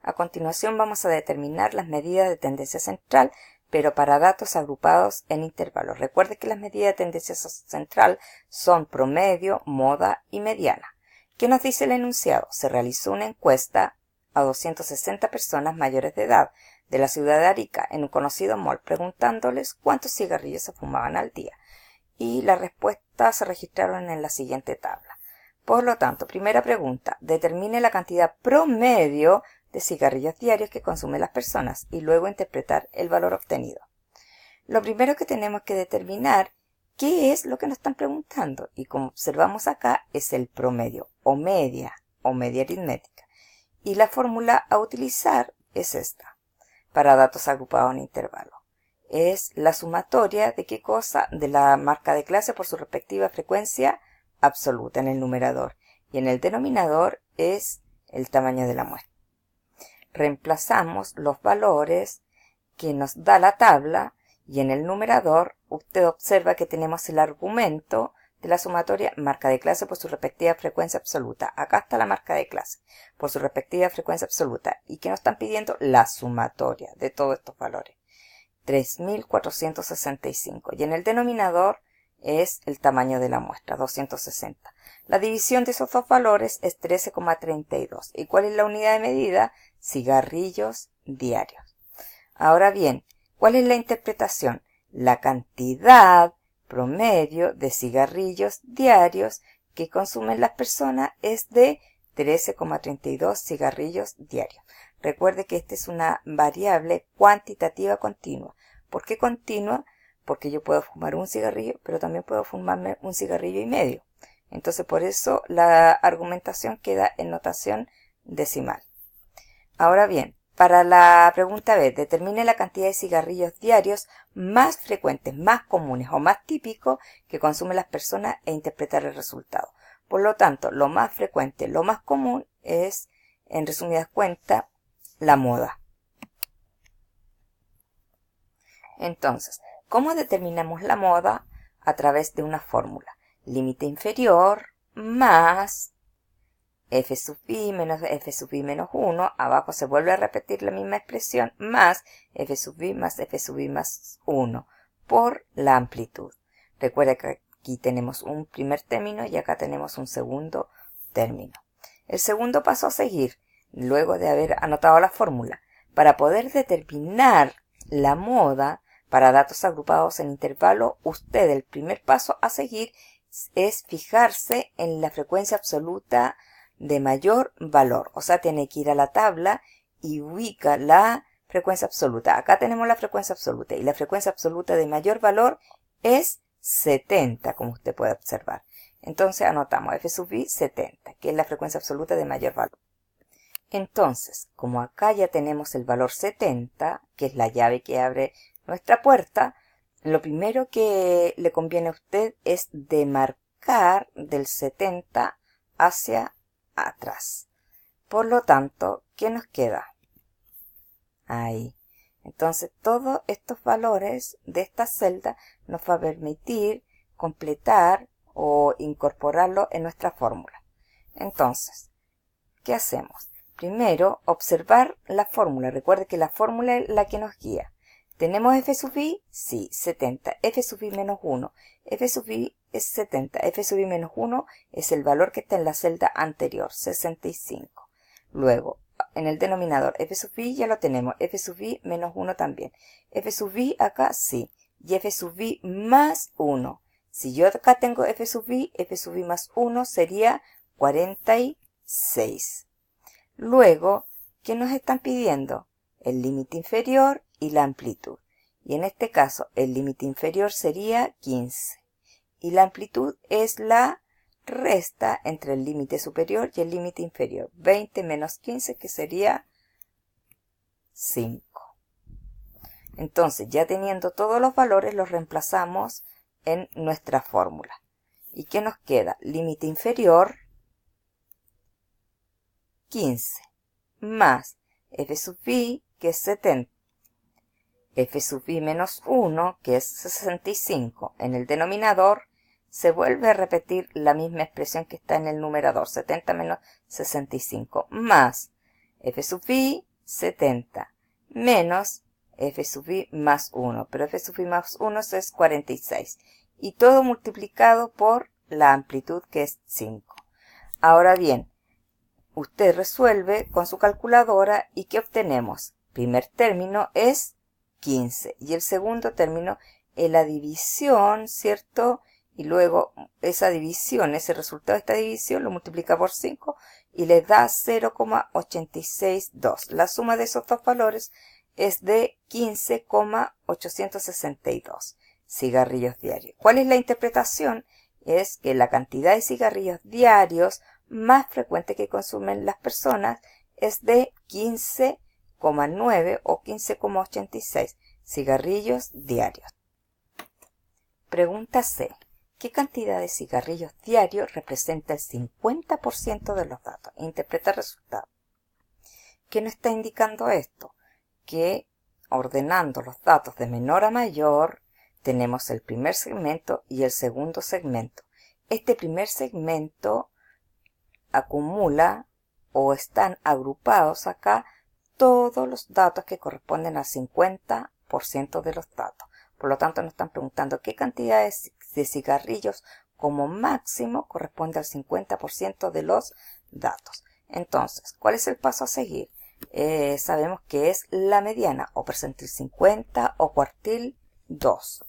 A continuación vamos a determinar las medidas de tendencia central, pero para datos agrupados en intervalos. Recuerde que las medidas de tendencia central son promedio, moda y mediana. ¿Qué nos dice el enunciado? Se realizó una encuesta a 260 personas mayores de edad de la ciudad de Arica en un conocido mall, preguntándoles cuántos cigarrillos se fumaban al día. Y las respuestas se registraron en la siguiente tabla. Por lo tanto, primera pregunta, determine la cantidad promedio de cigarrillos diarios que consumen las personas y luego interpretar el valor obtenido. Lo primero que tenemos que determinar qué es lo que nos están preguntando y como observamos acá es el promedio o media aritmética. Y la fórmula a utilizar es esta, para datos agrupados en intervalo. Es la sumatoria de qué cosa, de la marca de clase por su respectiva frecuencia absoluta en el numerador y en el denominador es el tamaño de la muestra. Reemplazamos los valores que nos da la tabla y en el numerador usted observa que tenemos el argumento de la sumatoria marca de clase por su respectiva frecuencia absoluta. Acá está la marca de clase por su respectiva frecuencia absoluta y que nos están pidiendo la sumatoria de todos estos valores. 3.465 y en el denominador es el tamaño de la muestra, 260. La división de esos dos valores es 13,32. ¿Y cuál es la unidad de medida? Cigarrillos diarios. Ahora bien, ¿cuál es la interpretación? La cantidad promedio de cigarrillos diarios que consumen las personas es de 13,32 cigarrillos diarios. Recuerde que esta es una variable cuantitativa continua. ¿Por qué continua? Porque yo puedo fumar un cigarrillo, pero también puedo fumarme un cigarrillo y medio. Entonces, por eso la argumentación queda en notación decimal. Ahora bien, para la pregunta B, determine la cantidad de cigarrillos diarios más frecuentes, más comunes o más típicos que consumen las personas e interpretar el resultado. Por lo tanto, lo más frecuente, lo más común es, en resumidas cuentas, la moda. Entonces, ¿cómo determinamos la moda? A través de una fórmula. Límite inferior más f sub i menos f sub i menos 1. Abajo se vuelve a repetir la misma expresión más f sub i más f sub i más 1 por la amplitud. Recuerda que aquí tenemos un primer término y acá tenemos un segundo término. El segundo paso a seguir, luego de haber anotado la fórmula, para poder determinar la moda para datos agrupados en intervalo, usted el primer paso a seguir es fijarse en la frecuencia absoluta de mayor valor. O sea, tiene que ir a la tabla y ubica la frecuencia absoluta. Acá tenemos la frecuencia absoluta y la frecuencia absoluta de mayor valor es 70, como usted puede observar. Entonces anotamos f sub i 70, que es la frecuencia absoluta de mayor valor. Entonces, como acá ya tenemos el valor 70, que es la llave que abre nuestra puerta, lo primero que le conviene a usted es demarcar del 70 hacia atrás. Por lo tanto, ¿qué nos queda? Ahí. Entonces, todos estos valores de esta celda nos va a permitir completar o incorporarlo en nuestra fórmula. Entonces, ¿qué hacemos? Primero, observar la fórmula. Recuerde que la fórmula es la que nos guía. ¿Tenemos f sub i? Sí, 70. f sub i menos 1. f sub i es 70. f sub i menos 1 es el valor que está en la celda anterior, 65. Luego, en el denominador, f sub i ya lo tenemos. f sub i menos 1 también. f sub i acá sí. Y f sub i más 1. Si yo acá tengo f sub i más 1 sería 46. Luego, ¿qué nos están pidiendo? El límite inferior y la amplitud. Y en este caso, el límite inferior sería 15. Y la amplitud es la resta entre el límite superior y el límite inferior. 20 menos 15, que sería 5. Entonces, ya teniendo todos los valores, los reemplazamos en nuestra fórmula. ¿Y qué nos queda? Límite inferior 15 más f sub i, que es 70, f sub i menos 1, que es 65. En el denominador se vuelve a repetir la misma expresión que está en el numerador, 70 menos 65, más f sub i 70 menos f sub i más 1, pero f sub i más 1 es 46 y todo multiplicado por la amplitud que es 5. Ahora bien, usted resuelve con su calculadora y ¿qué obtenemos? Primer término es 15 y el segundo término es la división, ¿cierto? Y luego esa división, ese resultado de esta división lo multiplica por 5 y le da 0,862. La suma de esos dos valores es de 15,862 cigarrillos diarios. ¿Cuál es la interpretación? Es que la cantidad de cigarrillos diarios más frecuente que consumen las personas es de 15,9 o 15,86 cigarrillos diarios. Pregunta C. ¿Qué cantidad de cigarrillos diarios representa el 50% de los datos? Interpreta el resultado. ¿Qué nos está indicando esto? Que ordenando los datos de menor a mayor, tenemos el primer segmento y el segundo segmento. Este primer segmento acumula o están agrupados acá todos los datos que corresponden al 50% de los datos. Por lo tanto, nos están preguntando qué cantidad de cigarrillos como máximo corresponde al 50% de los datos. Entonces, ¿cuál es el paso a seguir? Sabemos que es la mediana, o percentil 50 o cuartil 2.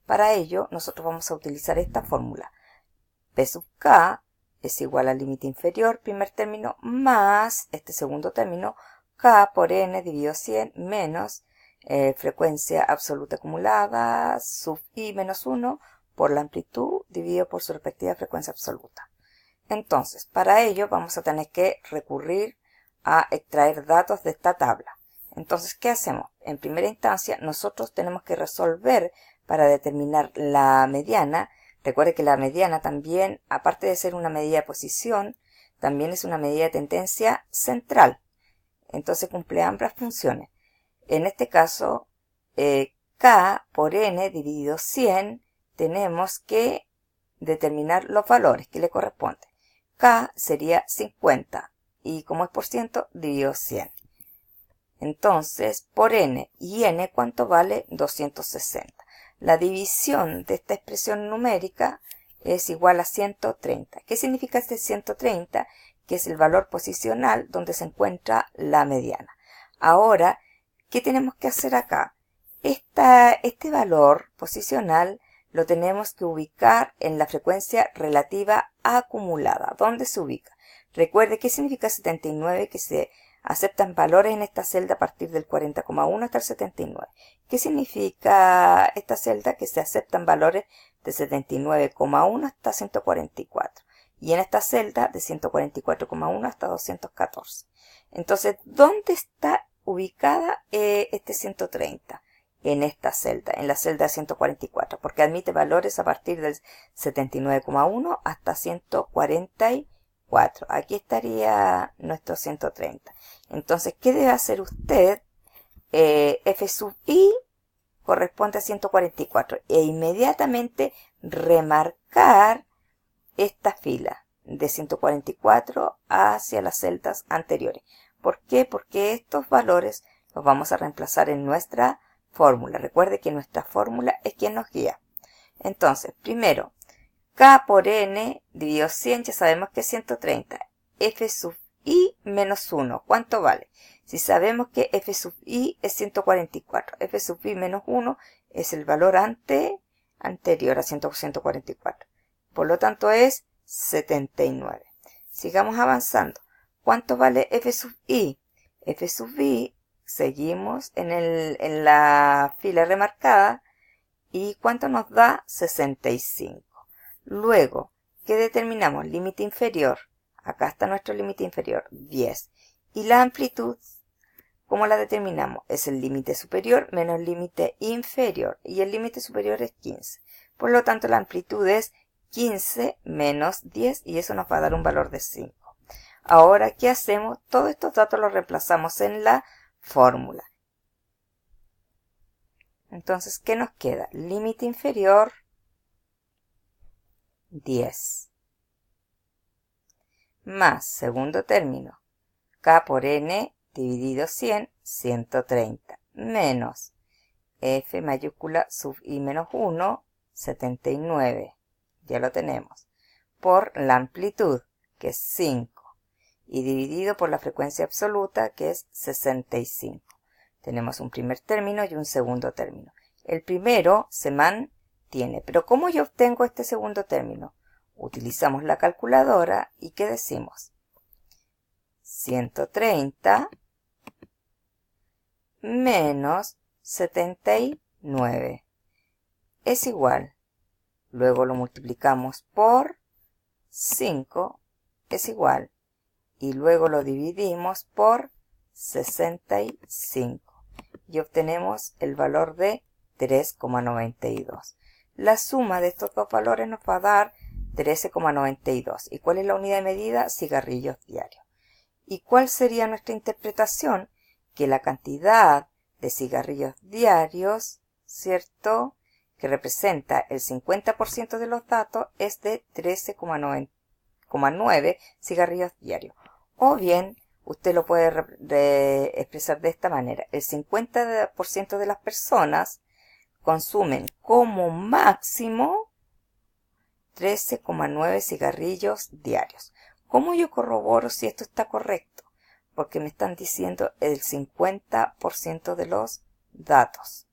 Para ello, nosotros vamos a utilizar esta fórmula. P sub k es igual al límite inferior, primer término, más este segundo término, k por n dividido 100 menos frecuencia absoluta acumulada, sub i menos 1 por la amplitud dividido por su respectiva frecuencia absoluta. Entonces, para ello vamos a tener que recurrir a extraer datos de esta tabla. Entonces, ¿qué hacemos? En primera instancia, nosotros tenemos que resolver para determinar la mediana. Recuerde que la mediana también, aparte de ser una medida de posición, también es una medida de tendencia central. Entonces cumple ambas funciones. En este caso, k por n dividido 100, tenemos que determinar los valores que le corresponden. K sería 50 y como es por ciento, dividido 100. Entonces, por n y n, ¿cuánto vale? 260. La división de esta expresión numérica es igual a 130. ¿Qué significa este 130? Que es el valor posicional donde se encuentra la mediana. Ahora, ¿qué tenemos que hacer acá? Este valor posicional lo tenemos que ubicar en la frecuencia relativa acumulada. ¿Dónde se ubica? Recuerde, ¿qué significa 79? Que se aceptan valores en esta celda a partir del 40,1 hasta el 79. ¿Qué significa esta celda? Que se aceptan valores de 79,1 hasta 144. Y en esta celda de 144,1 hasta 214. Entonces, ¿dónde está ubicada este 130? En esta celda, en la celda 144, porque admite valores a partir del 79,1 hasta 144. Aquí estaría nuestro 130. Entonces, ¿qué debe hacer usted? F sub i corresponde a 144 e inmediatamente remarcar esta fila de 144 hacia las celdas anteriores. ¿Por qué? Porque estos valores los vamos a reemplazar en nuestra fórmula. Recuerde que nuestra fórmula es quien nos guía. Entonces, primero, k por n dividido 100, ya sabemos que es 130. F sub i menos 1, ¿cuánto vale? Si sabemos que f sub i es 144, f sub i menos 1 es el valor anterior a 144. Por lo tanto es 79. Sigamos avanzando. ¿Cuánto vale f sub i? F sub i, seguimos en la fila remarcada. ¿Y cuánto nos da? 65. Luego, ¿qué determinamos? Límite inferior. Acá está nuestro límite inferior, 10. Y la amplitud, ¿cómo la determinamos? Es el límite superior menos el límite inferior. Y el límite superior es 15. Por lo tanto, la amplitud es 15 menos 10 y eso nos va a dar un valor de 5. Ahora, ¿qué hacemos? Todos estos datos los reemplazamos en la fórmula. Entonces, ¿qué nos queda? Límite inferior, 10. Más segundo término, k por n dividido 100, 130, menos F mayúscula sub I menos 1, 79, ya lo tenemos, por la amplitud, que es 5, y dividido por la frecuencia absoluta, que es 65. Tenemos un primer término y un segundo término. El primero se mantiene, pero ¿cómo yo obtengo este segundo término? Utilizamos la calculadora y ¿qué decimos? 130 menos 79 es igual. Luego lo multiplicamos por 5 es igual. Y luego lo dividimos por 65. Y obtenemos el valor de 3,92. La suma de estos dos valores nos va a dar 13,92. ¿Y cuál es la unidad de medida? Cigarrillos diarios. ¿Y cuál sería nuestra interpretación? Que la cantidad de cigarrillos diarios, ¿cierto?, que representa el 50% de los datos, es de 13,9 cigarrillos diarios. O bien, usted lo puede expresar de esta manera. El 50% de las personas consumen como máximo 13,9 cigarrillos diarios. ¿Cómo yo corroboro si esto está correcto? Porque me están diciendo el 50% de los datos.